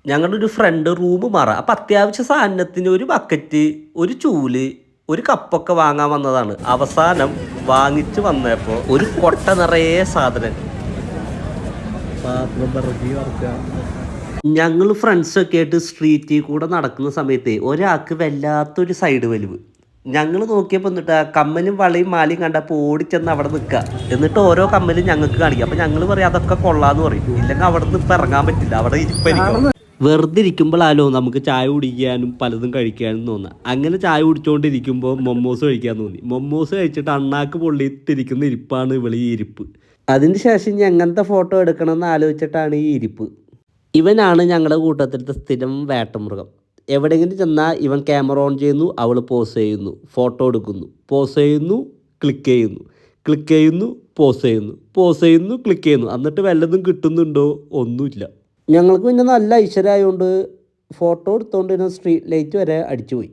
ഞങ്ങളുടെ ഒരു front room മാറാം. അപ്പം അത്യാവശ്യ സാധനത്തിന് ഒരു ബക്കറ്റ്, ഒരു ചൂല്, ഒരു കപ്പൊക്കെ വാങ്ങാൻ വന്നതാണ്. അവസാനം വാങ്ങിച്ച് വന്നപ്പോൾ ഒരു കൊട്ട നിറയെ സാധനം. ഞങ്ങൾ ഫ്രണ്ട്സൊക്കെ ആയിട്ട് സ്ട്രീറ്റിൽ കൂടെ നടക്കുന്ന സമയത്ത് ഒരാൾക്ക് വല്ലാത്തൊരു സൈഡ് വലിവ്. ഞങ്ങൾ നോക്കിയപ്പോൾ എന്നിട്ട് ആ കമ്മലും വളയും മാലയും കണ്ടപ്പോൾ ഓടിച്ചെന്ന് അവിടെ നിൽക്കുക. എന്നിട്ട് ഓരോ കമ്മലും ഞങ്ങൾക്ക് കാണിക്കുക. അപ്പം ഞങ്ങൾ പറയും അതൊക്കെ കൊള്ളാന്ന് പറയും. ഇല്ലെങ്കിൽ അവിടെ നിന്ന് ഇപ്പം ഇറങ്ങാൻ പറ്റില്ല, അവിടെ ഇരിപ്പായിരിക്കും. വെറുതെ ഇരിക്കുമ്പോഴാലോ നമുക്ക് ചായ കുടിക്കാനും പലതും കഴിക്കാനും തോന്നുക. അങ്ങനെ ചായ കുടിച്ചുകൊണ്ടിരിക്കുമ്പോൾ മൊമ്മോസ് കഴിക്കാൻ തോന്നി. മൊമ്മോസ് കഴിച്ചിട്ട് അണ്ണാക്ക് പൊള്ളിത്തിരിക്കുന്ന ഇരിപ്പാണ് ഇവിടെ ഈ ഇരിപ്പ്. അതിന് ശേഷം ഇനി എങ്ങനത്തെ ഫോട്ടോ എടുക്കണമെന്ന് ആലോചിച്ചിട്ടാണ് ഈ ഇരിപ്പ്. ഇവനാണ് ഞങ്ങളുടെ കൂട്ടത്തിലത്തെ സ്ഥിരം വേട്ടമൃഗം. എവിടെയെങ്കിലും ചെന്നാൽ ഇവൻ ക്യാമറ ഓൺ ചെയ്യുന്നു, അവൾ പോസ് ചെയ്യുന്നു, ഫോട്ടോ എടുക്കുന്നു, പോസ് ചെയ്യുന്നു, ക്ലിക്ക് ചെയ്യുന്നു, ക്ലിക്ക് ചെയ്യുന്നു, പോസ് ചെയ്യുന്നു, പോസ് ചെയ്യുന്നു, ക്ലിക്ക് ചെയ്യുന്നു. എന്നിട്ട് വല്ലതും കിട്ടുന്നുണ്ടോ? ഒന്നുമില്ല. ഞങ്ങൾക്ക് പിന്നെ നല്ല ഐശ്വര്യമായതുകൊണ്ട് ഫോട്ടോ എടുത്തുകൊണ്ട് സ്ട്രീറ്റ് ലൈറ്റ് വരെ അടിച്ചു പോയി.